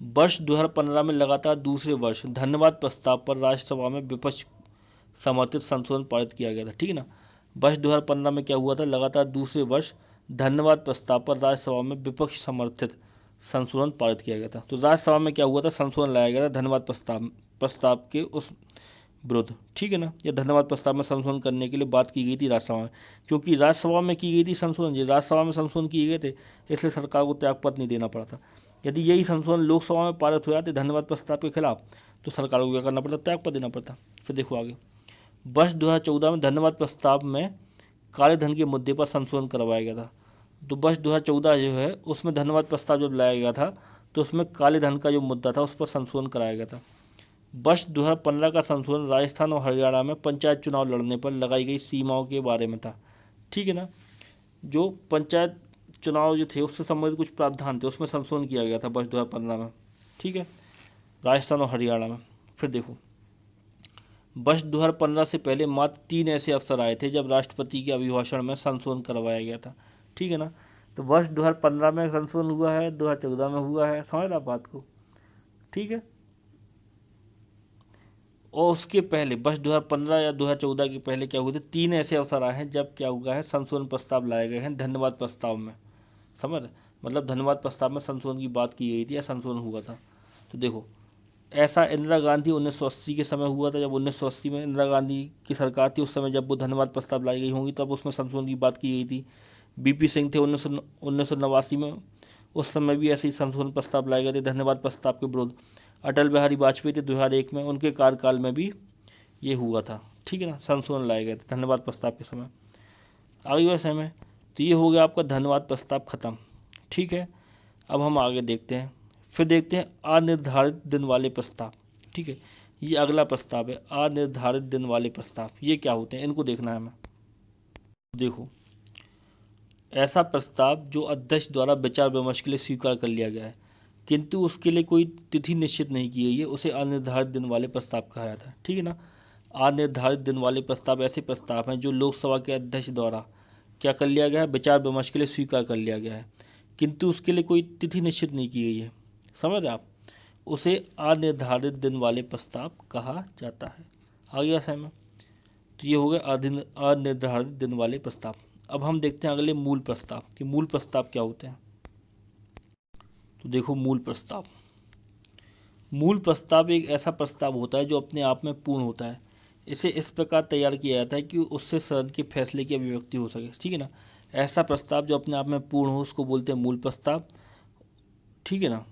वर्ष 2015 में लगातार दूसरे वर्ष धन्यवाद प्रस्ताव पर राज्यसभा में विपक्ष समर्थित संशोधन पारित किया गया था, ठीक है ना। वर्ष 2015 में क्या हुआ था? लगातार दूसरे वर्ष धन्यवाद प्रस्ताव पर राज्यसभा में विपक्ष समर्थित संशोधन पारित किया गया था। तो राज्यसभा में क्या हुआ था? संशोधन लाया गया था धन्यवाद प्रस्ताव के उस विरुद्ध, ठीक है ना। यह धन्यवाद प्रस्ताव में संशोधन करने के लिए बात की गई थी राज्यसभा में, क्योंकि राज्यसभा में की गई थी संशोधन, ये राज्यसभा में संशोधन किए गए थे, इसलिए सरकार को त्यागपत्र नहीं देना पड़ा था। यदि यही संशोधन लोकसभा में पारित हो जाते धन्यवाद प्रस्ताव के खिलाफ तो सरकार को क्या करना पड़ता? त्यागपत्र देना पड़ता। फिर देखो आगे, वर्ष 2014 में धन्यवाद प्रस्ताव में काले धन के मुद्दे पर संशोधन करवाया गया था। तो वर्ष 2014 जो है उसमें धन्यवाद प्रस्ताव जब लाया गया था तो उसमें काले धन का जो मुद्दा था उस पर संशोधन कराया गया था। वर्ष 2015 का संशोधन राजस्थान और हरियाणा में पंचायत चुनाव लड़ने पर लगाई गई सीमाओं के बारे में था, ठीक है ना। जो पंचायत चुनाव जो थे उससे संबंधित कुछ प्रावधान थे, उसमें संशोधन किया गया था वर्ष 2015 में, ठीक है, राजस्थान और हरियाणा में। फिर देखो, वर्ष 2015 से पहले मात्र 3 ऐसे अवसर आए थे जब राष्ट्रपति के अभिभाषण में संशोधन करवाया गया था, ठीक है ना। तो वर्ष 2015 में संशोधन हुआ है, 2014 में हुआ है, समझ रहे आप बात को, ठीक है। और उसके पहले वर्ष 2015 या 2014 के पहले क्या हुए थे? 3 ऐसे अवसर आए हैं जब क्या हुआ है? संशोधन प्रस्ताव लाए गए हैं धन्यवाद प्रस्ताव में। समझ, मतलब धन्यवाद प्रस्ताव में संशोधन की बात की गई थी या संशोधन हुआ था। तो देखो, ऐसा इंदिरा गांधी 1980 के समय हुआ था, जब 1980 में इंदिरा गांधी की सरकार थी, उस समय जब वो धन्यवाद प्रस्ताव लाई गई होंगी तब उसमें संशोधन की बात की गई थी। बीपी सिंह थे 1989 में, उस समय भी ऐसे ही संशोधन प्रस्ताव लाए गए थे धन्यवाद प्रस्ताव के विरुद्ध। अटल बिहारी वाजपेयी थे 2001 में, उनके कार्यकाल में भी ये हुआ था, ठीक है ना, संशोधन लाए गए थे धन्यवाद प्रस्ताव के समय। आगे वह समय, तो ये हो गया आपका धन्यवाद प्रस्ताव खत्म, ठीक है। अब हम आगे देखते हैं, फिर देखते हैं अनिर्धारित दिन वाले प्रस्ताव, ठीक है। ये अगला प्रस्ताव है, अनिर्धारित दिन वाले प्रस्ताव। ये क्या होते हैं, इनको देखना है हमें। देखो, ऐसा प्रस्ताव जो अध्यक्ष द्वारा विचार विमर्श के लिए स्वीकार कर लिया गया है किंतु उसके लिए कोई तिथि निश्चित नहीं की गई है, उसे अनिर्धारित दिन वाले प्रस्ताव कहा जाता है, ठीक है ना। अनिर्धारित दिन वाले प्रस्ताव ऐसे प्रस्ताव हैं जो लोकसभा के अध्यक्ष द्वारा क्या कर लिया गया है? विचार विमर्श के लिए स्वीकार कर लिया गया है किंतु उसके लिए कोई तिथि निश्चित नहीं की गई है। समझ आप, उसे अनिर्धारित दिन वाले प्रस्ताव कहा जाता है। आ गया समझ में? तो ये हो गया अनिर्धारित दिन वाले प्रस्ताव। अब हम देखते हैं अगले मूल प्रस्ताव कि मूल प्रस्ताव क्या होते हैं। तो देखो, मूल प्रस्ताव एक ऐसा प्रस्ताव होता है जो अपने आप में पूर्ण होता है। इसे इस प्रकार तैयार किया जाता है कि उससे सदन के फैसले की अभिव्यक्ति हो सके, ठीक है ना। ऐसा प्रस्ताव जो अपने आप में पूर्ण हो उसको बोलते हैं मूल प्रस्ताव, ठीक है ना।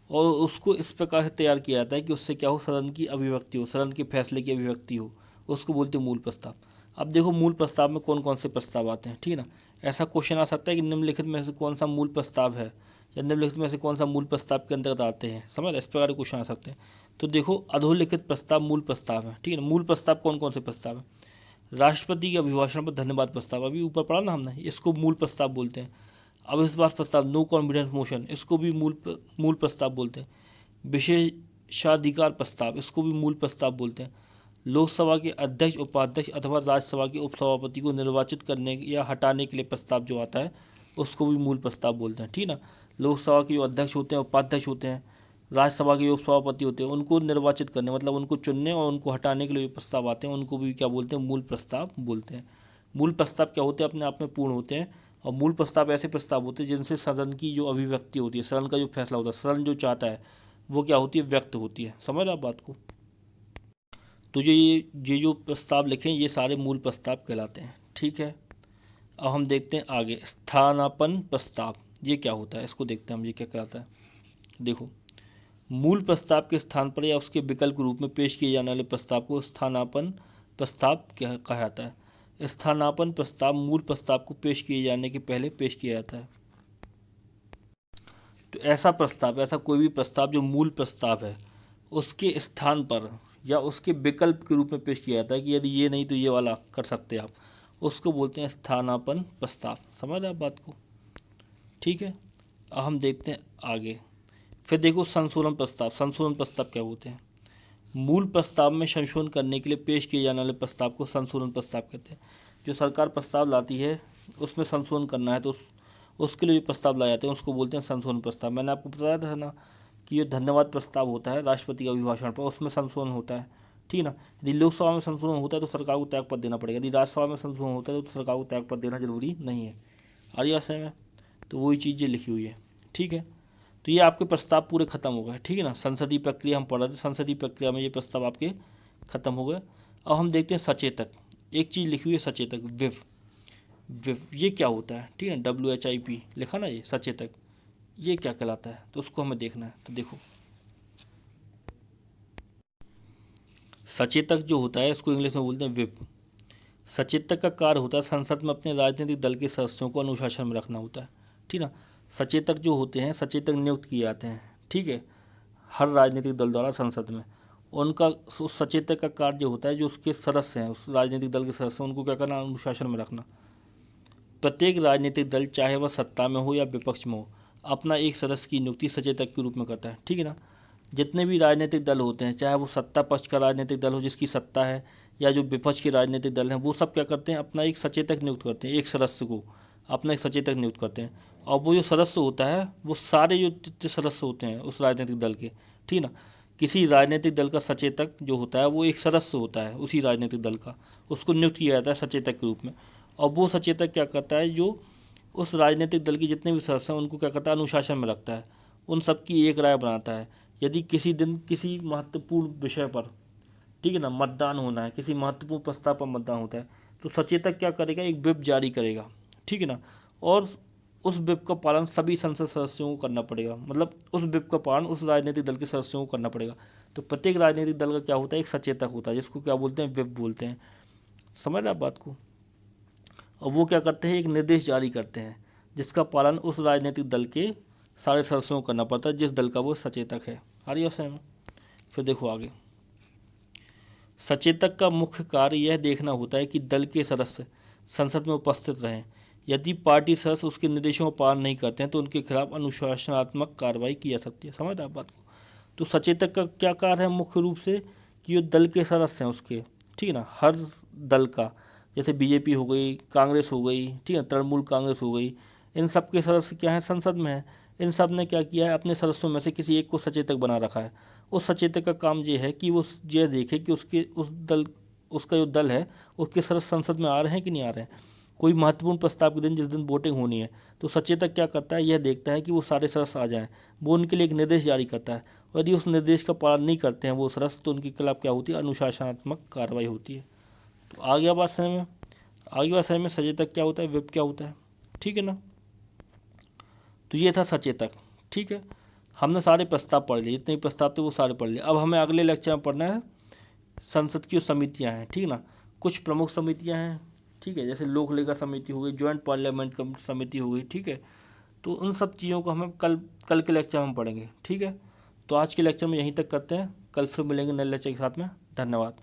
और उसको इस प्रकार से तैयार किया जाता है कि उससे क्या हो? सदन की अभिव्यक्ति हो, सदन के फैसले की अभिव्यक्ति हो, उसको बोलते हैं मूल प्रस्ताव। अब देखो, मूल प्रस्ताव में कौन कौन से प्रस्ताव आते हैं, ठीक है ना। ऐसा क्वेश्चन आ सकता है कि निम्नलिखित में से कौन सा मूल प्रस्ताव है या निम्नलिखित में से कौन सा मूल प्रस्ताव के अंतर्गत आते हैं, समझ, इस प्रकार के क्वेश्चन आ सकते हैं। तो देखो अधोलिखित प्रस्ताव मूल प्रस्ताव है, ठीक है ना। मूल प्रस्ताव कौन कौन से प्रस्ताव है? राष्ट्रपति के अभिभाषण पर धन्यवाद प्रस्ताव, अभी ऊपर पढ़ा ना हमने, इसको मूल प्रस्ताव बोलते हैं। अविश्वास प्रस्ताव, नो कॉन्फिडेंस मोशन, इसको भी मूल प्रस्ताव बोलते हैं। विशेषाधिकार प्रस्ताव, इसको भी मूल प्रस्ताव बोलते हैं। लोकसभा के अध्यक्ष, उपाध्यक्ष अथवा राज्यसभा के उपसभापति को निर्वाचित करने या हटाने के लिए प्रस्ताव जो आता है उसको भी मूल प्रस्ताव बोलते हैं, ठीक ना। लोकसभा के जो अध्यक्ष होते हैं, उपाध्यक्ष होते हैं, राज्यसभा के जो उपसभापति होते हैं, उनको निर्वाचित करने मतलब उनको चुनने और उनको हटाने के लिए जो प्रस्ताव आते हैं उनको भी क्या बोलते हैं? मूल प्रस्ताव बोलते हैं। मूल प्रस्ताव क्या होते हैं? अपने आप में पूर्ण होते हैं। और मूल प्रस्ताव ऐसे प्रस्ताव होते हैं जिनसे सदन की जो अभिव्यक्ति होती है, सदन का जो फैसला होता है, सदन जो चाहता है वो क्या होती है? व्यक्त होती है। समझ रहे आप बात को? तो ये जो प्रस्ताव लिखे ये सारे मूल प्रस्ताव कहलाते हैं, ठीक है। अब हम देखते हैं आगे, स्थानापन्न प्रस्ताव, ये क्या होता है इसको देखते हैं हम, ये क्या कहलाता है। देखो, मूल प्रस्ताव के स्थान पर या उसके विकल्प के रूप में पेश किए जाने वाले प्रस्ताव को स्थानापन्न प्रस्ताव कहा जाता है। स्थानापन्न प्रस्ताव मूल प्रस्ताव को पेश किए जाने के पहले पेश किया जाता है। तो ऐसा प्रस्ताव, ऐसा कोई भी प्रस्ताव जो मूल प्रस्ताव है उसके स्थान पर या उसके विकल्प के रूप में पेश किया जाता है कि यदि ये नहीं तो ये वाला कर सकते आप, उसको बोलते हैं स्थानापन्न प्रस्ताव। समझ रहे आप बात को? ठीक है। अब हम देखते हैं आगे। फिर देखो संशोधन प्रस्ताव। संशोधन प्रस्ताव क्या होते हैं? मूल प्रस्ताव में संशोधन करने के लिए पेश किए जाने वाले प्रस्ताव को संशोधन प्रस्ताव कहते हैं। जो सरकार प्रस्ताव लाती है उसमें संशोधन करना है तो उसके लिए जो प्रस्ताव लाए जाते हैं उसको बोलते हैं संशोधन प्रस्ताव। मैंने आपको बताया था ना कि ये धन्यवाद प्रस्ताव होता है राष्ट्रपति का अभिभाषण पर, उसमें संशोधन होता है, ठीक ना। यदि लोकसभा में संशोधन होता है तो सरकार को त्यागपत्र देना पड़ेगा, यदि राज्यसभा में संशोधन होता है तो सरकार को त्यागपत्र देना जरूरी नहीं है। आर्य आशय में तो वही चीज़ें लिखी हुई है, ठीक है। तो ये आपके प्रस्ताव पूरे खत्म हो गए, ठीक है ना। संसदीय प्रक्रिया हम पढ़ रहे थे, संसदीय प्रक्रिया में ये प्रस्ताव आपके खत्म हो गए। अब हम देखते हैं सचेतक। एक चीज़ लिखी हुई है सचेतक, विव। विव ये क्या होता है? ठीक है, WHIP लिखा ना, ये सचेतक ये क्या कहलाता है तो उसको हमें देखना है। तो देखो सचेतक जो होता है इसको इंग्लिश में बोलते हैं विप। सचेतक का कार्य होता है संसद में अपने राजनीतिक दल के सदस्यों को अनुशासन में रखना होता है, ठीक ना। सचेतक जो होते हैं, सचेतक नियुक्त किए जाते हैं, ठीक है, हर राजनीतिक दल द्वारा संसद में। उनका उस सचेतक का कार्य जो होता है, जो उसके सदस्य हैं, उस राजनीतिक दल के सदस्य हैं, उनको क्या करना? अनुशासन में रखना। प्रत्येक राजनीतिक दल चाहे वह सत्ता में हो या विपक्ष में हो अपना एक सदस्य की नियुक्ति सचेतक के रूप में करता है, ठीक है ना। जितने भी राजनीतिक दल होते हैं, चाहे वो सत्ता पक्ष का राजनीतिक दल हो जिसकी सत्ता है, या जो विपक्ष के राजनीतिक दल हैं, वो सब क्या करते हैं? अपना एक सचेतक नियुक्त करते हैं, एक सदस्य को अपना एक सचेतक नियुक्त करते हैं। और वो जो सदस्य होता है वो सारे जो जितने सदस्य होते हैं उस राजनीतिक दल के, ठीक ना। किसी राजनीतिक दल का सचेतक जो होता है वो एक सदस्य होता है उसी राजनीतिक दल का, उसको नियुक्त किया जाता है सचेतक के रूप में। और वो सचेतक क्या करता है? जो उस राजनीतिक दल के जितने भी सदस्य हैं उनको क्या करता है? अनुशासन में रखता है, उन सब की एक राय बनाता है। यदि किसी दिन किसी महत्वपूर्ण विषय पर, ठीक है ना, मतदान होना है, किसी महत्वपूर्ण प्रस्ताव पर मतदान होता है, तो सचेतक क्या करेगा? एक व्हिप जारी करेगा, ठीक है ना। और उस व्हिप का पालन सभी संसद सदस्यों को करना पड़ेगा, मतलब उस व्हिप का पालन उस राजनीतिक दल के सदस्यों को करना पड़ेगा। तो प्रत्येक राजनीतिक दल का क्या होता है? एक सचेतक होता है जिसको क्या बोलते हैं? व्हिप बोलते हैं। समझ रहे आप बात को? और वो क्या करते हैं? एक निर्देश जारी करते हैं जिसका पालन उस राजनीतिक दल के सारे सदस्यों को करना पड़ता है जिस दल का वो सचेतक है। आ रही है? फिर देखो आगे, सचेतक का मुख्य कार्य यह देखना होता है कि दल के सदस्य संसद में उपस्थित रहें। यदि पार्टी सदस्य उसके निर्देशों का पालन नहीं करते हैं तो उनके खिलाफ अनुशासनात्मक कार्रवाई की जा सकती है। समझ रहे आप बात को? तो सचेतक का क्या कार्य है मुख्य रूप से? कि जो दल के सदस्य हैं उसके, ठीक है ना, हर दल का, जैसे बीजेपी हो गई, कांग्रेस हो गई, ठीक है, तृणमूल कांग्रेस हो गई, इन सब के सदस्य क्या हैं? संसद में हैं। इन सब ने क्या किया है? अपने सदस्यों में से किसी एक को सचेतक बना रखा है। उस सचेतक का काम ये है कि वो ये देखे कि उसका जो दल है उसके सदस्य संसद में आ रहे हैं कि नहीं आ रहे हैं। कोई महत्वपूर्ण प्रस्ताव के दिन, जिस दिन वोटिंग होनी है, तो सचेतक क्या करता है? यह देखता है कि वो सारे सदस्य आ जाएं। वो उनके लिए एक निर्देश जारी करता है, और यदि उस निर्देश का पालन नहीं करते हैं वो सदस्य, तो उनके खिलाफ क्या होती है? अनुशासनात्मक कार्रवाई होती है। तो आ गया बात समझ में? आगे बात समझ में, सचेतक क्या होता है, व्हिप क्या होता है, ठीक है ना। तो ये था सचेतक, ठीक है। हमने सारे प्रस्ताव पढ़ लिए, जितने भी प्रस्ताव थे वो सारे पढ़ लिए। अब हमें अगले लेक्चर में पढ़ना है संसद की समितियां हैं, ठीक है ना। कुछ प्रमुख समितियां हैं, ठीक है, जैसे लोक लेखा समिति हो गई, ज्वाइंट पार्लियामेंट समिति हो गई, ठीक है, तो उन सब चीज़ों को हमें कल कल के लेक्चर में पढ़ेंगे, ठीक है। तो आज के लेक्चर में यहीं तक करते हैं, कल फिर मिलेंगे नए लेक्चर के साथ में। धन्यवाद।